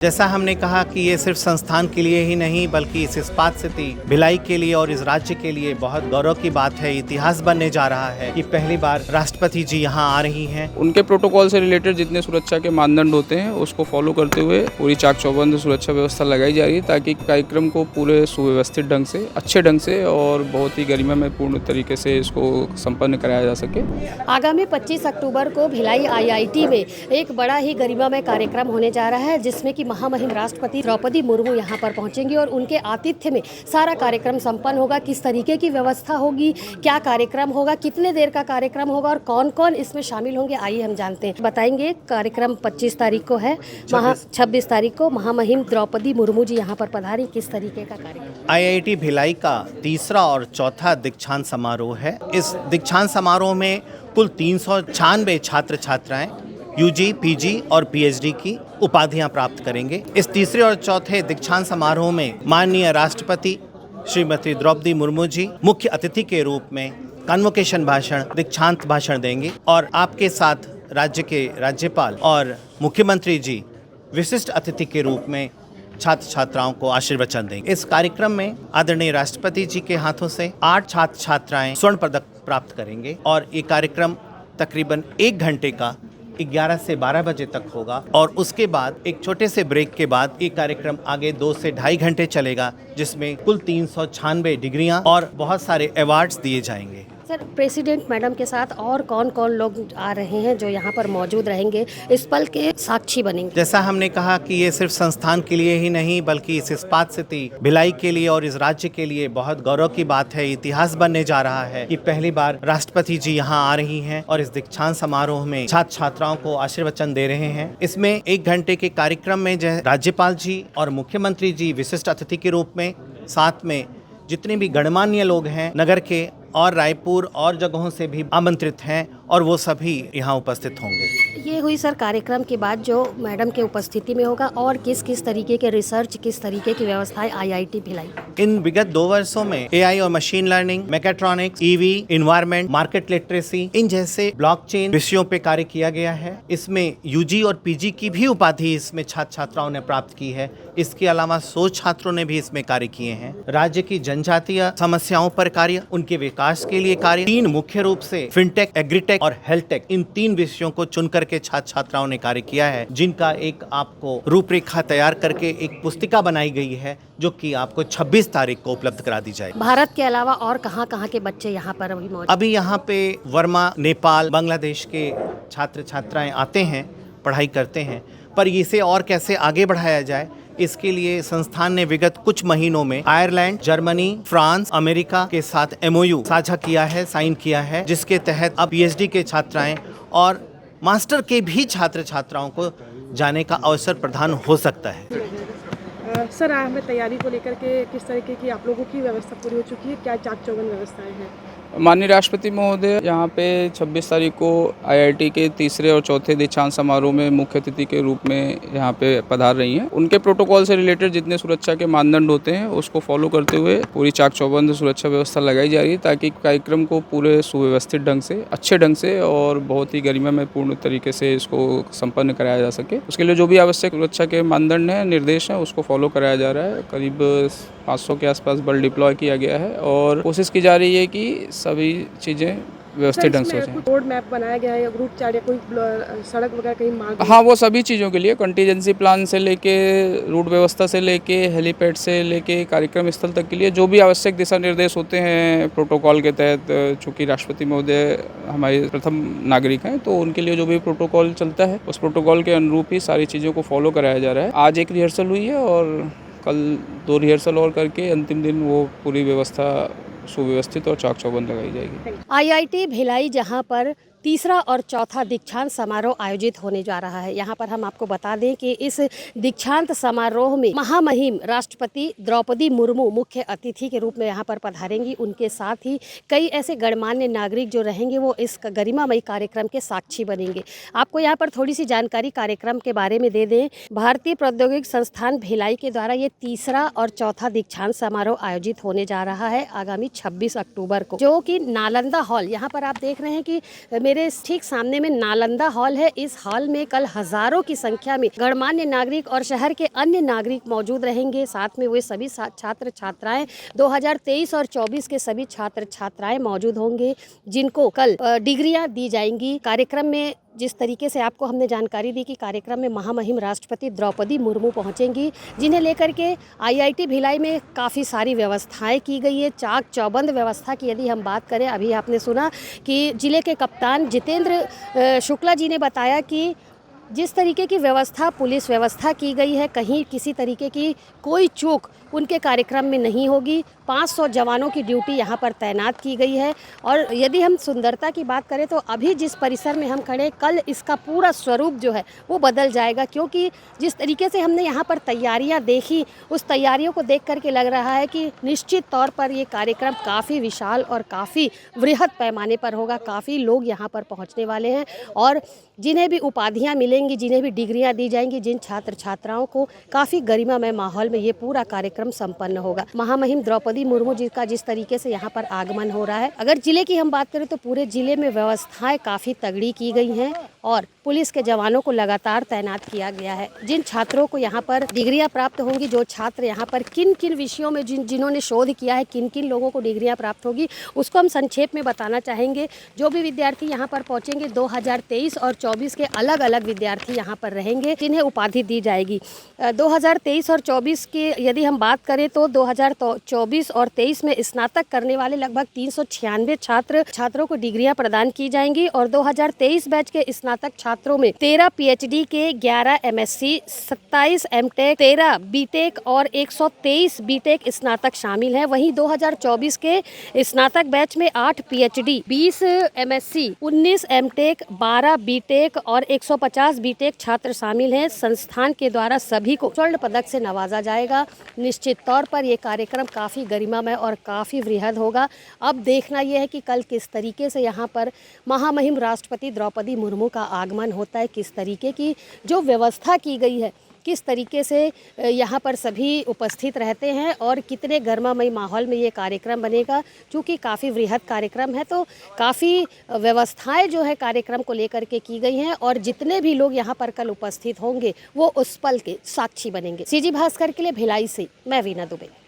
जैसा हमने कहा कि ये सिर्फ संस्थान के लिए ही नहीं बल्कि इस इस्पात स्थिति भिलाई के लिए और इस राज्य के लिए बहुत गौरव की बात है। इतिहास बनने जा रहा है कि पहली बार राष्ट्रपति जी यहाँ आ रही हैं। उनके प्रोटोकॉल से रिलेटेड जितने सुरक्षा के मानदंड होते हैं उसको फॉलो करते हुए पूरी चाक चौबंद सुरक्षा व्यवस्था लगाई जा रही है ताकि कार्यक्रम को पूरे सुव्यवस्थित ढंग से, अच्छे ढंग से और बहुत ही गरिमा में पूर्ण तरीके से इसको संपन्न कराया जा सके। आगामी 25 अक्टूबर को भिलाई IIT में एक बड़ा ही गरिमामय कार्यक्रम होने जा रहा है जिसमें कि महामहिम राष्ट्रपति द्रौपदी मुर्मू यहाँ पर पहुँचेंगी और उनके आतिथ्य में सारा कार्यक्रम संपन्न होगा। किस तरीके की व्यवस्था होगी, क्या कार्यक्रम होगा, कितने देर का कार्यक्रम होगा और कौन कौन इसमें शामिल होंगे, आइए हम जानते हैं। बताएंगे कार्यक्रम 25 तारीख को है, 26 तारीख को महामहिम द्रौपदी मुर्मू जी यहाँ पर पधारी। किस तरीके का कार्यक्रम? IIT भिलाई का तीसरा और चौथा दीक्षांत समारोह है। इस दीक्षांत समारोह में कुल 396 छात्र छात्राएं UG, PG और PhD की उपाधियां प्राप्त करेंगे। इस तीसरे और चौथे दीक्षांत समारोह में माननीय राष्ट्रपति श्रीमती द्रौपदी मुर्मू जी मुख्य अतिथि के रूप में कन्वोकेशन भाषण, दीक्षांत भाषण देंगे और आपके साथ राज्य के राज्यपाल और मुख्यमंत्री जी विशिष्ट अतिथि के रूप में छात्र छात्राओं को आशीर्वचन देंगे। इस कार्यक्रम में आदरणीय राष्ट्रपति जी के हाथों से 8 छात्र छात्राएं स्वर्ण पदक प्राप्त करेंगे और ये कार्यक्रम तकरीबन 1 घंटे का 11 से 12 बजे तक होगा और उसके बाद एक छोटे से ब्रेक के बाद ये कार्यक्रम आगे 2 से ढाई घंटे चलेगा जिसमें कुल 396 डिग्रियां और बहुत सारे अवार्ड्स दिए जाएंगे। सर, प्रेसिडेंट मैडम के साथ और कौन कौन लोग आ रहे हैं जो यहाँ पर मौजूद रहेंगे, इस पल के साक्षी बनेंगे? जैसा हमने कहा कि ये सिर्फ संस्थान के लिए ही नहीं बल्कि इस इस्पात स्थिति भिलाई के लिए और इस राज्य के लिए बहुत गौरव की बात है। इतिहास बनने जा रहा है कि पहली बार राष्ट्रपति जी यहाँ आ रही हैं और इस दीक्षांत समारोह में छात्र छात्राओं को आशीर्वचन दे रहे हैं। इसमें 1 घंटे के कार्यक्रम में राज्यपाल जी और मुख्यमंत्री जी विशिष्ट अतिथि के रूप में, साथ में जितने भी गणमान्य लोग हैं नगर के और रायपुर और जगहों से भी आमंत्रित हैं और वो सभी यहाँ उपस्थित होंगे। ये हुई सर कार्यक्रम के बाद जो मैडम के उपस्थिति में होगा और किस किस तरीके के रिसर्च, किस तरीके की व्यवस्थाएं IIT भिलाई? इन विगत 2 वर्षों में AI और machine learning, mechatronics, EV, environment, market literacy इन जैसे ब्लॉकचेन विषयों पे कार्य किया गया है। इसमें UG और PG की भी उपाधि इसमें छात्र छात्राओं ने प्राप्त की है। इसके अलावा 100 छात्रों ने भी इसमें कार्य किए हैं। राज्य की जनजातीय समस्याओं पर कार्य, उनके विकास के लिए कार्य, 3 मुख्य रूप से फिनटेक, एग्रीटेक और हेल्थटेक इन 3 विषयों को चुन करके छात्र छात्राओं ने कार्य किया है, जिनका एक आपको रूपरेखा तैयार करके एक पुस्तिका बनाई गई है जो कि आपको 26 तारीख को उपलब्ध करा दी जाएगी। भारत के अलावा और कहाँ के बच्चे यहाँ पर अभी मौजूद? अभी यहाँ पे वर्मा, नेपाल, बांग्लादेश के छात्र छात्राएं आते हैं, पढ़ाई करते हैं, पर इसे और कैसे आगे बढ़ाया जाए इसके लिए संस्थान ने विगत कुछ महीनों में आयरलैंड, जर्मनी, फ्रांस, अमेरिका के साथ MOU साझा किया है, साइन किया है, जिसके तहत अब PhD के छात्राएं और मास्टर के भी छात्र छात्राओं को जाने का अवसर प्रदान हो सकता है। सर, हमें तैयारी को लेकर के किस तरीके की आप लोगों की व्यवस्था पूरी हो चुकी है? क्या चाक चौबंद व्यवस्थाएं हैं? माननीय राष्ट्रपति महोदय यहाँ पे 26 तारीख को IIT के तीसरे और चौथे दीक्षांत समारोह में मुख्य अतिथि के रूप में यहाँ पे पधार रही हैं। उनके प्रोटोकॉल से रिलेटेड जितने सुरक्षा के मानदंड होते हैं उसको फॉलो करते हुए पूरी चाक चौबंद सुरक्षा व्यवस्था लगाई जा रही है ताकि कार्यक्रम को पूरे सुव्यवस्थित ढंग से, अच्छे ढंग से और बहुत ही गरिमा में पूर्ण तरीके से इसको संपन्न कराया जा सके। उसके लिए जो भी आवश्यक सुरक्षा के मानदंड हैं, निर्देश हैं, उसको फॉलो कराया जा रहा है। करीब 500 के आसपास बल डिप्लॉय किया गया है और कोशिश की जा रही है कि सभी चीज़ें व्यवस्थित ढंग से हो जाए। रोड मैप बनाया गया है या रूट चार्ट या कोई सड़क वगैरह कहीं मार्ग? हाँ, वो सभी चीज़ों के लिए कंटीजेंसी प्लान से लेके रूट व्यवस्था से लेके हेलीपैड से लेके कार्यक्रम स्थल तक के लिए जो भी आवश्यक दिशा निर्देश होते हैं प्रोटोकॉल के तहत, चूँकि राष्ट्रपति महोदय हमारे प्रथम नागरिक हैं तो उनके लिए जो भी प्रोटोकॉल चलता है उस प्रोटोकॉल के अनुरूप ही सारी चीज़ों को फॉलो कराया जा रहा है। आज एक रिहर्सल हुई है और कल 2 रिहर्सल और करके अंतिम दिन वो पूरी व्यवस्था सुव्यवस्थित और चाक चौबंद लगाई जाएगी। IIT भिलाई जहां पर तीसरा और चौथा दीक्षांत समारोह आयोजित होने जा रहा है। यहाँ पर हम आपको बता दें कि इस दीक्षांत समारोह में महामहिम राष्ट्रपति द्रौपदी मुर्मू मुख्य अतिथि के रूप में यहाँ पर पधारेंगी। उनके साथ ही कई ऐसे गणमान्य नागरिक जो रहेंगे वो इस गरिमामयी कार्यक्रम के साक्षी बनेंगे। आपको यहाँ पर थोड़ी सी जानकारी कार्यक्रम के बारे में दे दें। भारतीय प्रौद्योगिकी संस्थान भिलाई के द्वारा ये तीसरा और चौथा दीक्षांत समारोह आयोजित होने जा रहा है आगामी 26 अक्टूबर को, जो कि नालंदा हॉल, यहाँ पर आप देख रहे हैं कि मेरे ठीक सामने में नालंदा हॉल है। इस हॉल में कल हजारों की संख्या में गणमान्य नागरिक और शहर के अन्य नागरिक मौजूद रहेंगे। साथ में वे सभी छात्र छात्राएं 2023 और 24 के सभी छात्र छात्राएं मौजूद होंगे, जिनको कल डिग्रियां दी जाएंगी। कार्यक्रम में जिस तरीके से आपको हमने जानकारी दी कि कार्यक्रम में महामहिम राष्ट्रपति द्रौपदी मुर्मू पहुंचेंगी, जिन्हें लेकर के IIT भिलाई में काफ़ी सारी व्यवस्थाएं की गई है। चाक चौबंद व्यवस्था की यदि हम बात करें, अभी आपने सुना कि जिले के कप्तान जितेंद्र शुक्ला जी ने बताया कि जिस तरीके की व्यवस्था पुलिस व्यवस्था की गई है, कहीं किसी तरीके की कोई चूक उनके कार्यक्रम में नहीं होगी। 500 जवानों की ड्यूटी यहाँ पर तैनात की गई है। और यदि हम सुंदरता की बात करें तो अभी जिस परिसर में हम खड़े, कल इसका पूरा स्वरूप जो है वो बदल जाएगा, क्योंकि जिस तरीके से हमने यहाँ पर तैयारियाँ देखी, उस तैयारियों को देख करके लग रहा है कि निश्चित तौर पर ये कार्यक्रम काफ़ी विशाल और काफ़ी वृहद पैमाने पर होगा। काफ़ी लोग यहाँ पर पहुँचने वाले हैं और जिन्हें भी उपाधियाँ मिलेंगी, जिन्हें भी डिग्रियाँ दी जाएंगी, जिन छात्र छात्राओं को काफ़ी गरिमामय माहौल में ये पूरा कार्यक्रम संपन्न होगा। महामहिम द्रौपदी मुर्मू जी का जिस तरीके से यहाँ पर आगमन हो रहा है, अगर जिले की हम बात करें तो पूरे जिले में व्यवस्थाएं काफ़ी तगड़ी की गई हैं और पुलिस के जवानों को लगातार तैनात किया गया है। जिन छात्रों को यहाँ पर डिग्रियाँ प्राप्त होंगी, जो छात्र यहाँ पर किन किन विषयों में जिन्होंने शोध किया है, किन किन लोगों को डिग्रियाँ प्राप्त होगी, उसको हम संक्षेप में बताना चाहेंगे। जो भी विद्यार्थी यहाँ पर पहुँचेंगे, 2023 और 24 के अलग अलग विद्यार्थी यहाँ पर रहेंगे, जिन्हें उपाधि दी जाएगी। 2023 और 24 की यदि हम बात करें तो 2024 और 23 में स्नातक करने वाले लगभग 396 छात्रों को डिग्रियां प्रदान की जाएंगी और 2023 बैच के स्नातक छात्रों में 13 PhD के, 11 MSc, 27 MTech, 13 BTech और 123 BTech स्नातक शामिल हैं। वहीं 2024 के स्नातक बैच में 8 PhD, 20 MSc, 19 MTech, 12 BTech और 150 BTech छात्र शामिल हैं। संस्थान के द्वारा सभी को स्वर्ण पदक से नवाजा जाएगा। निश्चित तौर पर यह कार्यक्रम काफ़ी गरिमामय और काफ़ी वृहद होगा। अब देखना यह है कि कल किस तरीके से यहाँ पर महामहिम राष्ट्रपति द्रौपदी मुर्मू का आगमन होता है, किस तरीके की जो व्यवस्था की गई है, किस तरीके से यहाँ पर सभी उपस्थित रहते हैं और कितने गर्मामय माहौल में ये कार्यक्रम बनेगा। चूँकि काफ़ी वृहद कार्यक्रम है तो काफ़ी व्यवस्थाएं जो है कार्यक्रम को लेकर के की गई हैं और जितने भी लोग यहाँ पर कल उपस्थित होंगे वो उस पल के साक्षी बनेंगे। CG भास्कर के लिए भिलाई से मैं वीना दुबे।